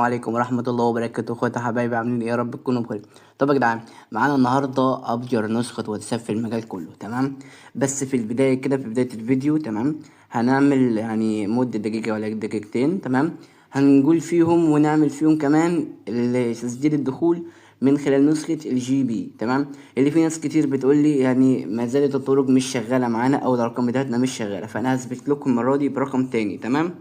عليكم ورحمة الله وبركاته، اخواتي حبايبي عاملين ايه؟ يا رب تكونوا بخير. طب يا جدعان، معانا النهارده ابجر نسخة واتساب في المجال كله، تمام. بس في البداية كده، في بداية الفيديو، تمام، هنعمل يعني مدة دقيقة ولا دقيقتين، تمام. هنقول فيهم ونعمل فيهم كمان تسجيل الدخول من خلال نسخة الجي بي، تمام. اللي في ناس كتير بتقول لي يعني ما زالت الطرق مش شغالة معانا او الارقام بتاعتنا مش شغالة، فانا هثبت لكم المرة دي برقم تاني، تمام.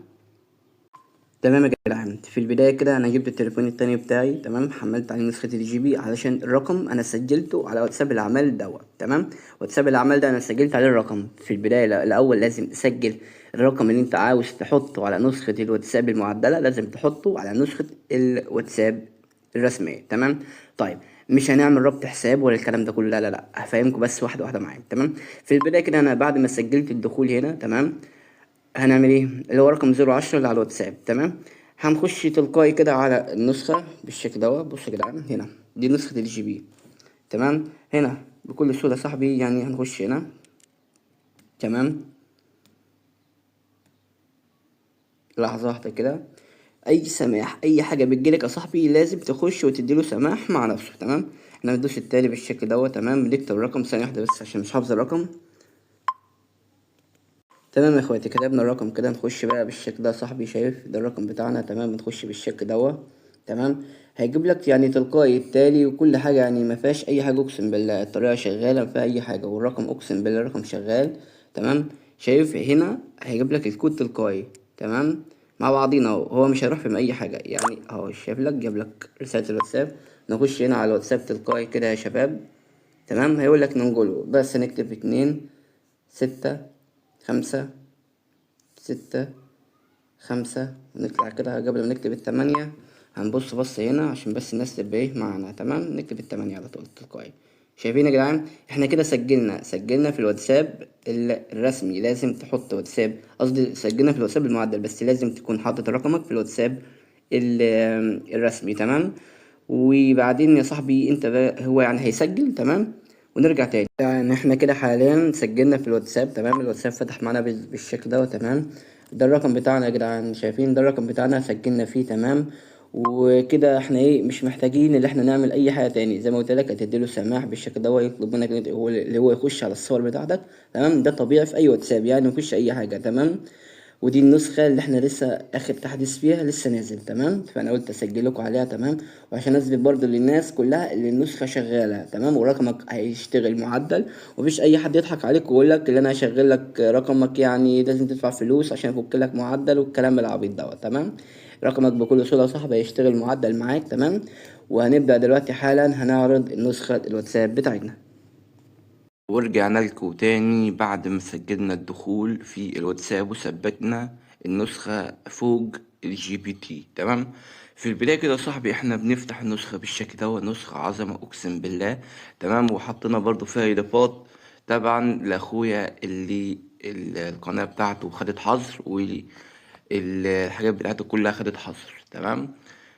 تمام يا جدعان، في البداية كده أنا جبت التليفون التاني بتاعي، تمام، حملت عليه نسخة الجي بي علشان الرقم أنا سجلته على واتساب الأعمال دوت، تمام. واتساب الأعمال ده أنا سجلت عليه الرقم. في البداية الأول لازم تسجل الرقم اللي أنت عاوز تحطه على نسخة الواتساب المعدلة، لازم تحطه على نسخة الواتساب الرسمية، تمام. طيب، مش هنعمل ربط حساب ولا الكلام ده كله، لا لا لا، هفهمكم بس واحدة واحدة معايا، تمام. في البداية كده أنا بعد ما سجلت الدخول هنا، تمام، هنعمل ايه؟ اللي هو رقم 010 اللي على الواتساب، تمام. هنخش تلقائي كده على النسخة بالشكل دوت. بصوا يا جدعان، هنا دي نسخة الجي بي، تمام. هنا بكل سهولة صاحبي يعني هنخش هنا، تمام. لحظة واحدة كده، أي سماح أي حاجة بتجيلك يا صاحبي لازم تخش وتديله سماح مع نفسه، تمام. احنا بندوس التالي بالشكل دوت، تمام. بنكتب الرقم ثانية واحدة بس عشان مش حافظ الرقم. تمام يا اخواتي، كتبنا الرقم كده، نخش بقى بالشكل ده يا صاحبي، شايف ده الرقم بتاعنا، تمام. نخش بالشكل دوت، تمام. هيجيب لك يعني تلقائي التالي وكل حاجه، يعني ما فيهاش اي حاجه، اقسم بالله الطريقه شغاله، ما فيها اي حاجه، والرقم اقسم بالله الرقم شغال، تمام. شايف هنا هيجيب لك الكود تلقائي، تمام. مع بعضينا اهو، هو مش هيروح في اي حاجه يعني اهو، شايف لك جاب لك رساله الواتساب. نخش هنا على الواتساب تلقائي كده يا شباب، تمام. هيقول لك ننقله، بس نكتب 2 6 5 6 5، ونطلع كده قبل ما نكتب ال8 هنبص بص هنا عشان بس الناس تبقى ايه معانا، تمام. نكتب ال8 على طول تلقائي. شايفين يا جدعان؟ احنا كده سجلنا في الواتساب الرسمي. لازم تحط واتساب، قصدي سجلنا في الواتساب المعدل، بس لازم تكون حاطط رقمك في الواتساب الرسمي، تمام. وبعدين يا صاحبي انت بقى هو يعني هيسجل، تمام. ونرجع تاني، يعني احنا كده حاليا سجلنا في الواتساب، تمام. الواتساب فتح معانا بالشكل ده، تمام. ده الرقم بتاعنا يا جدعان، شايفين ده الرقم بتاعنا سجلنا فيه، تمام. وكده احنا ايه، مش محتاجين اللي احنا نعمل اي حاجه تاني. زي ما قلت لك هتديله سماح بالشكل ده، يطلب منك اللي هو يخش على الصور بتاعتك، تمام. ده طبيعي في اي واتساب يعني، مفيش اي حاجه، تمام. ودي النسخة اللي احنا لسه اخر تحديث فيها لسه نازل، تمام. فانا قلت اسجل لكم عليها، تمام. وعشان اثبت برضو للناس كلها اللي النسخة شغالة، تمام، ورقمك هيشتغل معدل. ومفيش اي حد يضحك عليك ويقول لك اللي انا هشغل لك رقمك يعني لازم تدفع فلوس عشان افك لك معدل والكلام العبيط دوت، تمام. رقمك بكل سهولة يا صاحبي هيشتغل معدل معاك، تمام. وهنبدأ دلوقتي حالا هنعرض النسخة الواتساب بتاعتنا. ورجعنا لكم تاني بعد ما سجلنا الدخول في الواتساب وثبتنا النسخة فوق الجي بي تي، تمام. في البداية كده يا صاحبي احنا بنفتح النسخة بالشكل ده، نسخة عظمة اقسم بالله، تمام. وحطينا برضو فيها اضافات طبعا لاخويا اللي القناة بتاعته خدت حظر، والحاجات بتاعته كلها خدت حظر، تمام.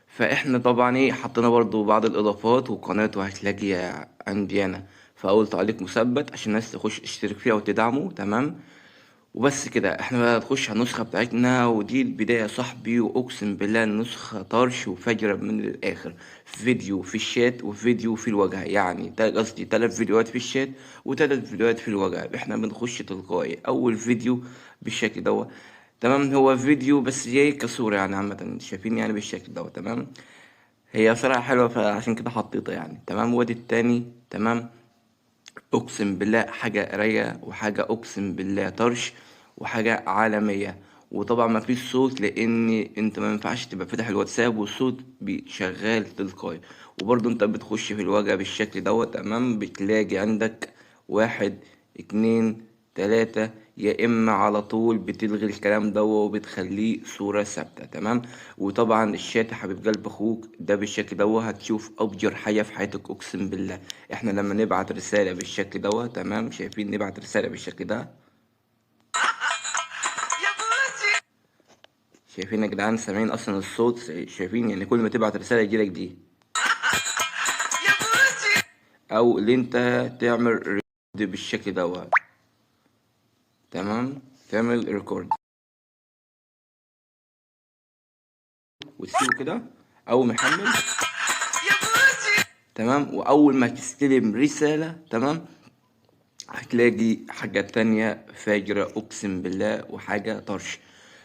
فاحنا طبعا ايه حطينا برضو بعض الاضافات، وقناته هتلاقي عندي انا في اول تعليق مثبت عشان الناس تخش تشترك فيها وتدعمه، تمام. وبس كده احنا بقى نخش على النسخة بتاعتنا، ودي البداية يا صاحبي، واقسم بالله النسخة طرش وفجرة من الاخر. فيديو في الشات وفيديو في الواجهة، يعني قصدي 3 فيديوهات في الشات و3 فيديوهات في الواجهة. احنا بنخش تلقائي اول فيديو بالشكل دوت، تمام. هو فيديو بس جاي كصورة يعني، عامة شايفين يعني بالشكل دوت، تمام. هي صراحة حلوة فعشان كده حطيتها يعني، تمام. وادي التاني، تمام. اقسم بالله حاجة رايقة، وحاجة اقسم بالله طرش، وحاجة عالمية. وطبعا ما فيش صوت لان انت ما ينفعش تبقى فاتح الواتساب والصوت شغال تلقائي. وبرضه انت بتخش في الواجهة بالشكل دوت، تمام. بتلاقي عندك 1 2 3، يا اما على طول بتلغي الكلام ده وبتخليه صورة ثابتة، تمام. وطبعا الشات يا حبيب قلب اخوك ده بالشكل ده هتشوف ابجر حاجة في حياتك اقسم بالله. احنا لما نبعت رسالة بالشكل ده، تمام، شايفين نبعت رسالة بالشكل ده، شايفين يا جدعان؟ سامعين اصلا الصوت؟ شايفين يعني كل ما تبعت رسالة يجيلك دي، او اللي انت تعمل ريكورد بالشكل ده، تمام. تعمل ريكورد وتسيبه كده اول ما يحمل تمام، واول ما تستلم رسالة تمام هتلاقي حاجة تانية فاجرة اقسم بالله وحاجة طرش.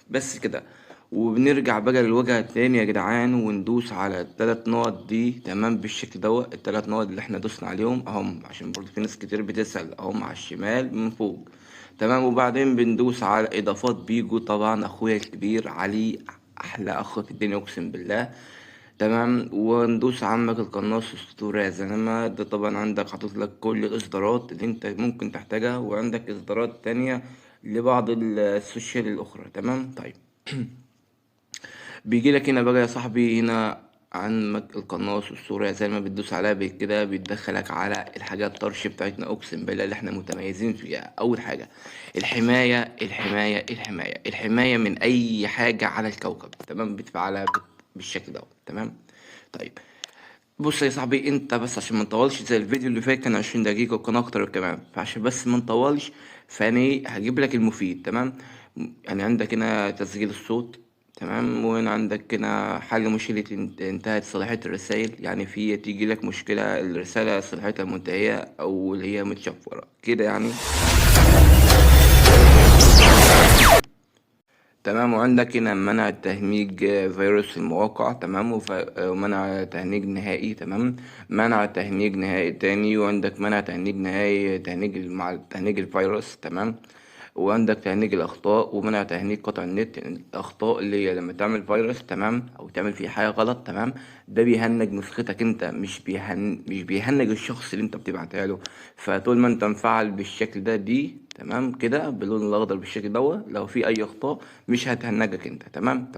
بس كده. وبنرجع بقى للواجهة تاني يا جدعان، وندوس على التلات نقط دي تمام بالشكل دوت. التلات نقط اللي احنا دوسنا عليهم اهم، عشان برضه في ناس كتير بتسأل، اهم على الشمال من فوق تمام. وبعدين بندوس على اضافات بيجو، طبعا اخويا الكبير علي، احلى اخ في الدنيا اقسم بالله تمام. وندوس عمك القناص اسطورة زلمة، ده طبعا عندك حاطط لك كل الاصدارات اللي انت ممكن تحتاجها، وعندك اصدارات تانية لبعض السوشيال الاخرى تمام. طيب بيجي لك هنا بقى يا صاحبي، هنا عندك القناص والصورة زي ما بتدوس عليها كده بيدخلك على الحاجات الطرش بتاعتنا اقسم بالله اللي احنا متميزين فيها. اول حاجة الحماية، الحماية من اي حاجة على الكوكب تمام، بتفعلها بالشكل ده تمام. طيب بص يا صاحبي، انت بس عشان ما نطولش زي الفيديو اللي فات كان 20 دقيقة وكان اكتر كمان، فعشان بس ما نطولش فاني هجيب لك المفيد تمام. يعني عندك هنا تسجيل الصوت تمام، وهنا عندك هنا حل مشكلة انتهت صلاحية الرسائل، يعني في تيجي لك مشكلة الرسالة صلاحيتها منتهية او اللي هي متشفرة كده يعني تمام. وعندك هنا منع تهنيج فيروس المواقع تمام، ومنع تهنيج نهائي تمام، منع تهنيج نهائي تاني. وعندك منع تهنيج نهائي، مع تهنيج الفيروس تمام. وعندك تهنيج الأخطاء ومنع تهنيج قطع النت، يعني الأخطاء اللي هي لما تعمل فيروس تمام أو تعمل فيه حاجة غلط تمام، ده بيهنج نسختك أنت، مش بيهنج الشخص اللي أنت بتبعتها له. فطول ما أنت مفعل بالشكل ده دي تمام كده باللون الأخضر بالشكل دوت، لو في أي أخطاء مش هتهنجك أنت تمام.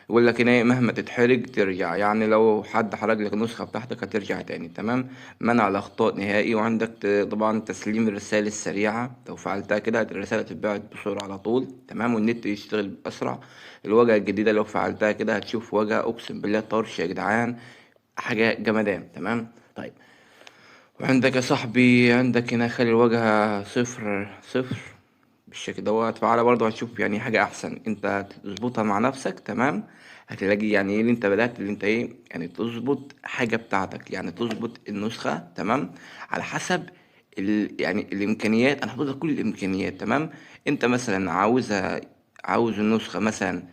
يقول لك هنا إيه، مهما تتحرج ترجع، يعني لو حد حرج لك النسخة بتاعتك هترجع تاني تمام. منع الأخطاء نهائي. وعندك طبعا تسليم الرسائل السريعة، لو فعلتها كده الرسالة تتبعت بسرعة على طول تمام، والنت يشتغل بأسرع. الواجهة الجديدة لو فعلتها كده هتشوف واجهة أقسم بالله طرش يا جدعان، حاجة جمدان تمام. طيب وعندك يا صاحبي عندك هنا خلي الواجهة صفر صفر بالشكل دوت، فعلى برضه هتشوف يعني حاجة أحسن أنت تظبطها مع نفسك تمام. هتلاقي يعني إيه اللي أنت بدأت اللي أنت إيه يعني تظبط حاجة بتاعتك، يعني تظبط النسخة تمام على حسب يعني الإمكانيات. أنا حاطط لك كل الإمكانيات تمام. أنت مثلا عاوز النسخة مثلا،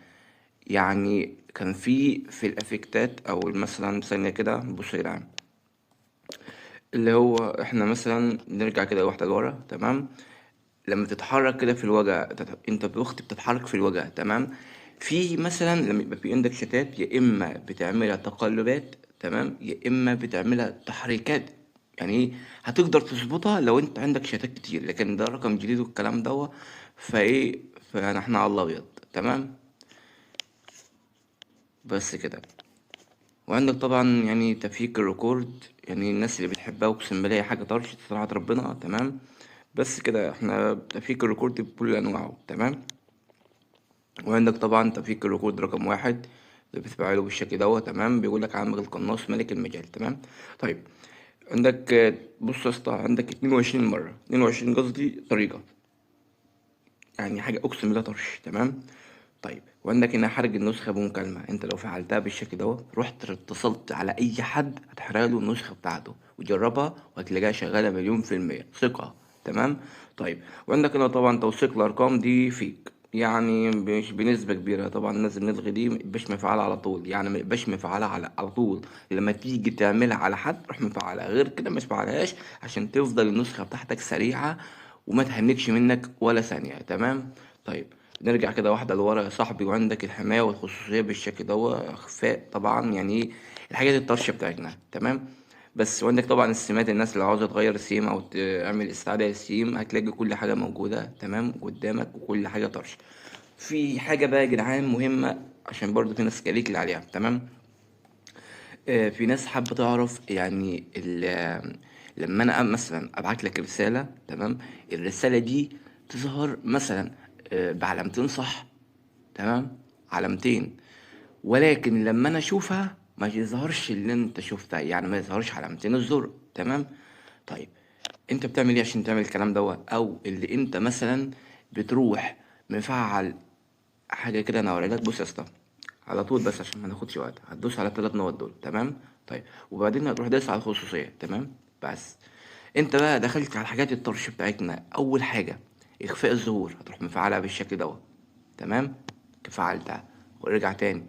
يعني كان في الأفكتات أو مثلا ثانية كده بص يا جدعان، اللي هو احنا مثلا نرجع كده واحدة لورا تمام. لما تتحرك كده في الوجه انت بوقت بتتحرك في الوجه تمام، في مثلا لما يبقى في عندك شتات يا اما بتعملها تقلبات تمام، يا اما بتعملها تحريكات، يعني ايه هتقدر تظبطها لو انت عندك شتات كتير، لكن ده رقم جديد والكلام ده فايه فاحنا على الابيض تمام. بس كده. وعندك طبعا يعني تفكيك الريكورد، يعني الناس اللي بتحبها اقسم بالله هي حاجه طرش صراحه ربنا تمام. بس كده احنا تفكيك الريكورد بكل انواعه تمام. وعندك طبعا تفكيك الريكورد رقم واحد اللي بتفعله بالشكل تمام، بيقول لك عمك القناص ملك المجال تمام. طيب عندك بص يا اسطى، عندك 22 مرة، 22 قصدي طريقة، يعني حاجة أقسم بالله طرش تمام. طيب وعندك هنا حرج النسخة بمكالمة، انت لو فعلتها بالشكل رحت اتصلت على أي حد هتحرق له النسخة بتاعته وجربها وهتلاقيها شغالة مليون في المية ثقة تمام. طيب وعندك هنا طبعا توثيق الأرقام دي فيك، يعني مش بنسبة كبيرة طبعا لازم نلغي دي، ميبقاش مفعلة على طول، يعني ميبقاش مفعلة على طول، لما تيجي تعملها على حد روح مفعلها، غير كده مش مفعلهاش عشان تفضل النسخة بتاعتك سريعة وما تهنكش منك ولا ثانية تمام. طيب نرجع كده واحدة لورا يا صاحبي، وعندك الحماية والخصوصية بالشكل اخفاء طبعا، يعني ايه الحاجات الطرشة بتاعتنا تمام. بس وعندك طبعا السمات، الناس اللي عاوزة تغير السيم او تعمل استعادة للسيم هتلاقي كل حاجة موجودة تمام قدامك وكل حاجة طرش. في حاجة بقى يا جدعان مهمة عشان برضو في ناس كاليك اللي عليها تمام. في ناس حابة تعرف يعني لما انا مثلا ابعت لك رسالة تمام، الرسالة دي تظهر مثلا بعلامتين صح تمام، علامتين، ولكن لما انا اشوفها ما يظهرش اللي انت شفتها، يعني ما يظهرش علامتين الزر تمام. طيب انت بتعمل ايه عشان تعمل الكلام او اللي انت مثلا بتروح مفعل حاجه كده انا هوريلك، بص يا اسطى، على طول بس عشان ما ناخدش وقت، هتدوس على الثلاث نقط دول. تمام. طيب وبعدين هتروح دايس على الخصوصيه. تمام. بس انت بقى دخلت على حاجات الطرش بتاعتنا. اول حاجه اخفاء الظهور، هتروح مفعلها بالشكل دوت. تمام. فعلتها ورجع تاني.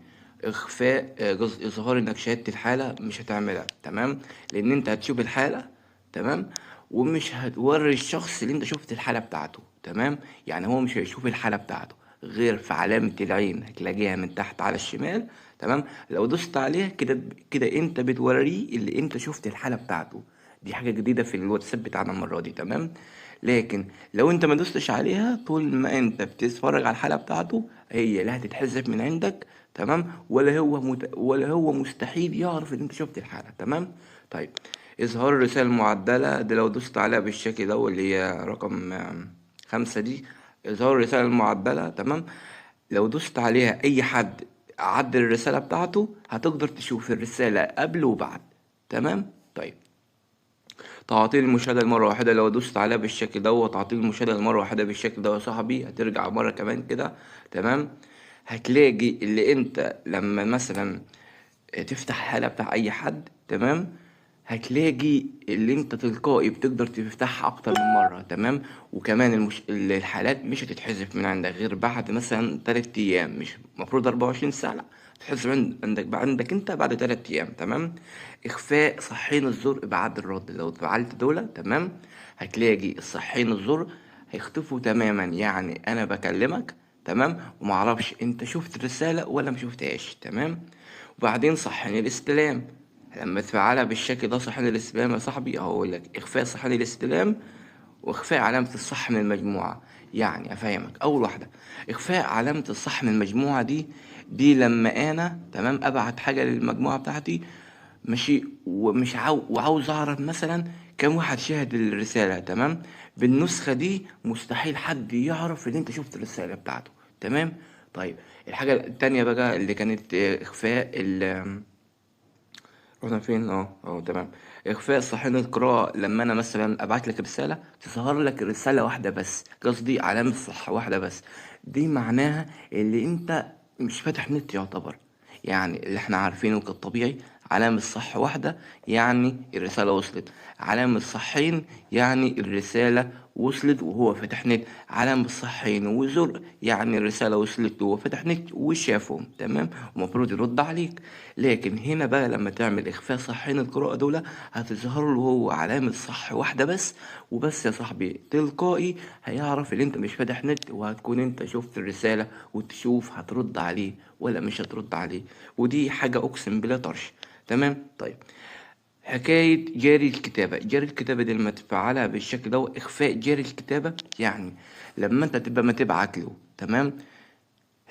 اخفاء جزء اظهار انك شاهدت الحاله، مش هتعملها. تمام. لان انت هتشوف الحاله. تمام. ومش هتوري الشخص اللي انت شفت الحاله بتاعته. تمام. يعني هو مش هيشوف الحاله بتاعته غير في علامه العين، هتلاقيها من تحت على الشمال. تمام. لو دوست عليها كده كده انت بتوريه اللي انت شفت الحاله بتاعته. دي حاجه جديده في الواتساب بتاعنا المره دي. تمام. لكن لو انت ما دوستش عليها طول ما انت بتتفرج على الحلقه بتاعته، هي لا هتتحذف من عندك. تمام. ولا هو مستحيل يعرف ان انت شفت الحلقه. تمام. طيب اظهار الرساله المعدله دي، لو دوست عليها بالشكل ده اللي هي رقم 5 دي، اظهار الرساله المعدله. تمام. لو دوست عليها اي حد عدل الرساله بتاعته، هتقدر تشوف الرساله قبل وبعد. تمام. طيب تعطيل المشاهدة لمرة واحدة، لو دوست عليها بالشكل ده تعطيل المشاهدة لمرة واحدة بالشكل ده يا صاحبي، هترجع مرة كمان كده. تمام. هتلاقي اللي انت لما مثلا تفتح الحالة بتاع اي حد. تمام. هتلاقي اللي انت تلقائي بتقدر تفتحها اكتر من مرة. تمام. وكمان الحالات مش هتتحذف من عندك غير بعد مثلا 3 ايام، مش مفروض 24 ساعة، لا تتحذف عندك انت بعد 3 ايام. تمام. اخفاء صحين الزر ابعاد الرد، لو فعلت دول. تمام. هتلاقي الصحين الزر هيختفوا تماما، يعني انا بكلمك. تمام. ومعرفش انت شفت الرسالة ولا مشوفتهاش. تمام. وبعدين صحين الاستلام، لما تفعلها بالشكل ده صحن الاستلام يا صاحبي، هقول لك اخفاء صحن الاستلام واخفاء علامة الصح من المجموعة. يعني افهمك، اول واحدة اخفاء علامة الصح من المجموعة دي لما انا تمام ابعت حاجة للمجموعة بتاعتي، ماشي، وعاوز اعرف مثلا كم واحد شاهد الرسالة. تمام. بالنسخة دي مستحيل حد يعرف ان انت شفت الرسالة بتاعته. تمام. طيب الحاجة التانية بقى اللي كانت اخفاء رحنا فين؟ تمام. اخفاء صحيح القراءة، لما انا مثلا ابعت لك رسالة تظهر لك رسالة واحدة بس، قصدي علامة صح واحدة بس. دي معناها اللي انت مش فاتح نت يعتبر. يعني اللي احنا عارفينه كالطبيعي، علامة صح واحدة يعني الرسالة وصلت، علامة صحين يعني الرسالة وصلت وهو فتح نت، علامة صحين وزر يعني الرسالة وصلت وهو فتح نت وشافهم. تمام. ومفروض يرد عليك. لكن هنا بقى لما تعمل إخفاء صحين القراءة دول، هتظهر له هو علامة صح واحدة بس وبس يا صاحبي. تلقائي هيعرف ان انت مش فاتح نت، وهتكون انت شفت الرسالة وتشوف هترد عليه ولا مش هترد عليه. ودي حاجة اقسم بالله طرش. تمام. طيب حكاية جاري الكتابة، جاري الكتابة دي لما تفعلها بالشكل ده اخفاء جاري الكتابة، يعني لما انت تبقى ما تبعت له. تمام.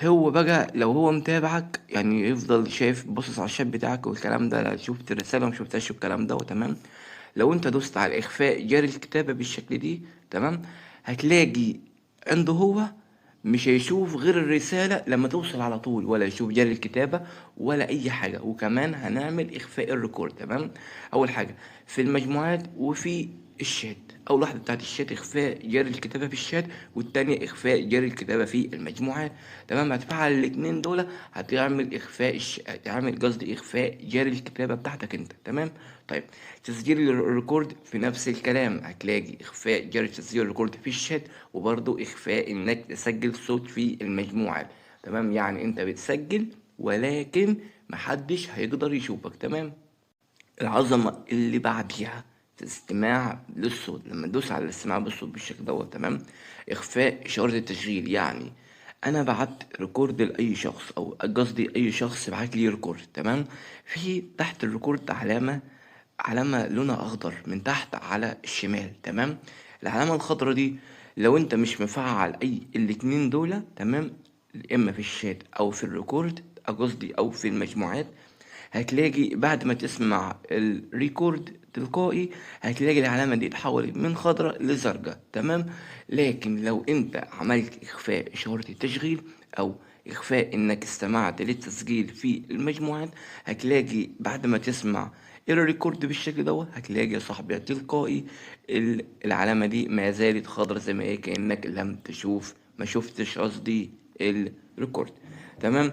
هو بقى لو هو متابعك يعني يفضل شايف باصص على الشات بتاعك والكلام ده، لا شفت الرسالة وما شفتهاش والكلام ده. تمام. لو انت دوست على اخفاء جاري الكتابة بالشكل دي. تمام. هتلاقي عنده هو مش هيشوف غير الرسالة لما توصل على طول، ولا يشوف جاري الكتابة ولا اي حاجة. وكمان هنعمل اخفاء الريكورد. تمام. اول حاجة في المجموعات وفي الشات، اول واحدة بتاعت الشات اخفاء جاري الكتابة في الشات، والتانية اخفاء جاري الكتابة في المجموعات. تمام. هتفعل الاتنين دول، هتعمل هتعمل قصدي اخفاء جاري الكتابة بتاعتك انت. تمام. طيب تسجيل الريكورد في نفس الكلام، هتلاقي اخفاء جرى تسجيل الريكورد في الشات، وبرضو اخفاء انك تسجل صوت في المجموعة. تمام. يعني انت بتسجل ولكن محدش هيقدر يشوفك. تمام. العظمة اللي بعديها في الاستماع للصوت، لما تدوس على الاستماع بالصوت بالشكل دوت. تمام. اخفاء اشارة التشغيل، يعني انا بعت ريكورد لاي شخص، او قصدي اي شخص بعت لي ريكورد. تمام. في تحت الريكورد علامة لونها اخضر من تحت على الشمال. تمام. العلامة الخضرا دي لو انت مش مفعل اي الاتنين دول. تمام. اما في الشات او في الريكورد قصدي او في المجموعات، هتلاقي بعد ما تسمع الريكورد تلقائي هتلاقي العلامة دي اتحولت من خضراء لزرقاء. تمام. لكن لو انت عملت اخفاء اشارة التشغيل او اخفاء انك استمعت للتسجيل في المجموعات، هتلاقي بعد ما تسمع الريكورد بالشكل دوت هتلاقي يا صاحبي تلقائي العلامة دي ما زالت خضرا زي ما هي، كأنك لم تشوف ما شفتش قصدي الريكورد. تمام.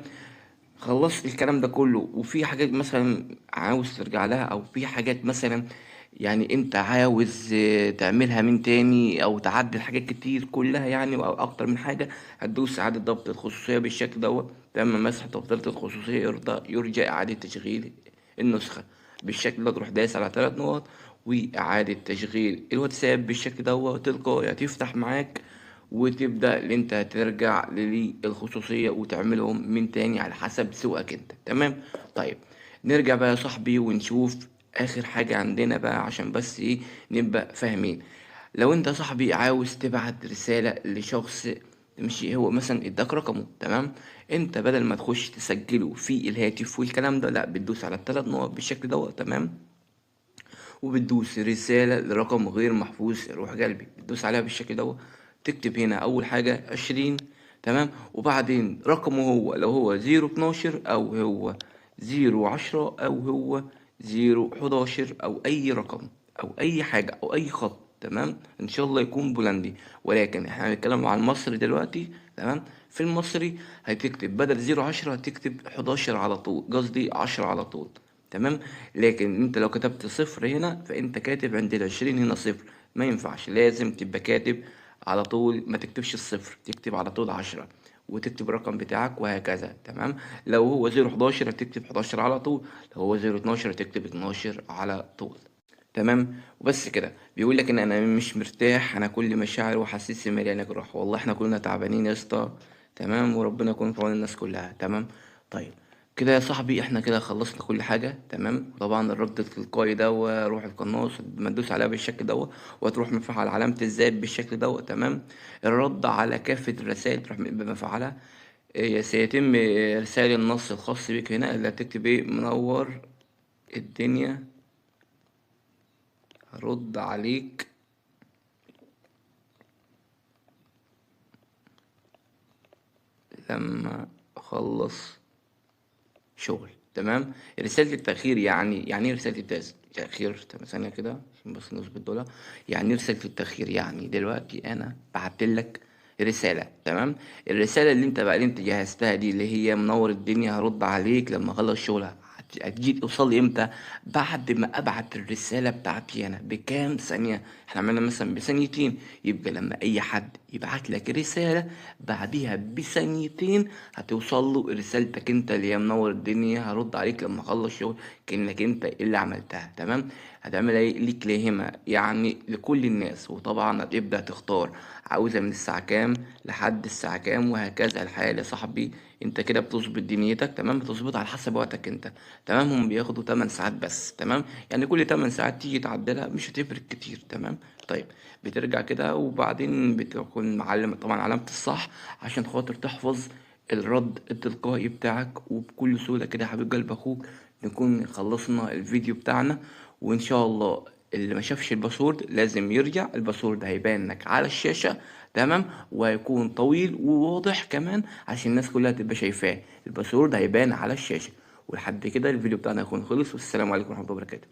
خلصت الكلام ده كله وفي حاجات مثلا عاوز ترجع لها، او في حاجات مثلا يعني انت عاوز تعملها من تاني او تعدل حاجات كتير كلها يعني او اكتر من حاجة، هتدوس اعادة ضبط الخصوصية بالشكل دوت. تم مسح تفضيلات الخصوصية، يرجى اعادة تشغيل النسخة بالشكل ده. تروح دايس على 3 نقط واعادة تشغيل الواتساب بالشكل دوت، تلقائي هتفتح معاك وتبدأ اللي انت ترجع للخصوصية وتعملهم من تاني على حسب ذوقك انت. تمام. طيب نرجع بقى يا صاحبي ونشوف اخر حاجة عندنا بقى، عشان بس ايه نبقى فاهمين. لو انت يا صاحبي عاوز تبعت رسالة لشخص، مش هو مثلا اداك رقمه، تمام، انت بدل ما تخش تسجله في الهاتف والكلام ده، لا، بتدوس على ال3 نقط بالشكل دوت. تمام. وبتدوس رسالة لرقم غير محفوظ يا روح قلبي، بتدوس عليها بالشكل ده. تكتب هنا أول حاجة 20، تمام، وبعدين رقمه هو، لو هو 012 أو هو 010 أو هو 011 أو أي رقم أو أي حاجة أو أي خط. تمام. إن شاء الله يكون بولندي، ولكن احنا هنتكلم عن المصري دلوقتي. تمام. في المصري هتكتب بدل 010 هتكتب 11 على طول، قصدي 10 على طول. تمام. لكن انت لو كتبت صفر هنا فانت كاتب عند ال20 هنا صفر، ما ينفعش، لازم تبقى كاتب على طول، ما تكتبش الصفر، تكتب على طول 10 وتكتب الرقم بتاعك وهكذا. تمام. لو هو 011 هتكتب 11 على طول، لو هو 012 هتكتب 12 على طول. تمام. وبس كده. بيقول لك ان انا مش مرتاح، انا كل مشاعر واحاسيسي مليانه جراح. والله احنا كلنا تعبانين يا اسطى. تمام. وربنا يكون في عون الناس كلها. تمام. طيب كده يا صاحبي احنا كده خلصنا كل حاجه. تمام. طبعا الرد التلقائي ده، وروح القناص ما تدوس عليها بالشكل ده، وتروح مفعل علامه الزائد بالشكل ده. تمام. الرد على كافه الرسائل تروح مفعلها. سيتم ارسال النص الخاص بك هنا، اللي هتكتب ايه: منور الدنيا، هرد عليك لما اخلص شغل. تمام. رسالة التأخير يعني ايه رسالة التأخير؟ طب ثانية كده عشان بس نظبط دول. يعني ايه رسالة التأخير؟ يعني دلوقتي أنا بعتلك رسالة، تمام، الرسالة اللي انت جهزتها دي، اللي هي منور الدنيا هرد عليك لما اخلص شغل، هتجي توصل لي امتى؟ بعد ما ابعت الرسالة بتاعتي انا بكام ثانية. احنا عملنا مثلا بثانيتين، يبقى لما اي حد يبعت لك رسالة بعديها بثانيتين هتوصل له رسالتك انت اللي هي منور الدنيا هرد عليك لما اخلص شغل، كأنك انت اللي عملتها. تمام. هتعمل ايه ليك ليهمة يعني لكل الناس، وطبعا هتبدأ تختار عاوزها من الساعة كام لحد الساعة كام، وهكذا الحال يا صاحبي. انت كده بتظبط دنيتك. تمام. بتظبط على حسب وقتك انت. تمام. هم بياخدوا 8 ساعات بس. تمام. يعني كل 8 ساعات تيجي تعدلها، مش هتفرق كتير. تمام. طيب بترجع كده وبعدين بتكون معلم طبعا علامة الصح عشان خاطر تحفظ الرد التلقائي بتاعك. وبكل سهولة كده يا حبيب قلب اخوك نكون خلصنا الفيديو بتاعنا. وان شاء الله اللي ما شافش الباسورد لازم يرجع. الباسورد هيبان لك على الشاشة. تمام. وهيكون طويل وواضح كمان عشان الناس كلها تبقى شايفاه. الباسورد هيبان على الشاشة. ولحد كده الفيديو بتاعنا يكون خلص، والسلام عليكم ورحمة الله وبركاته.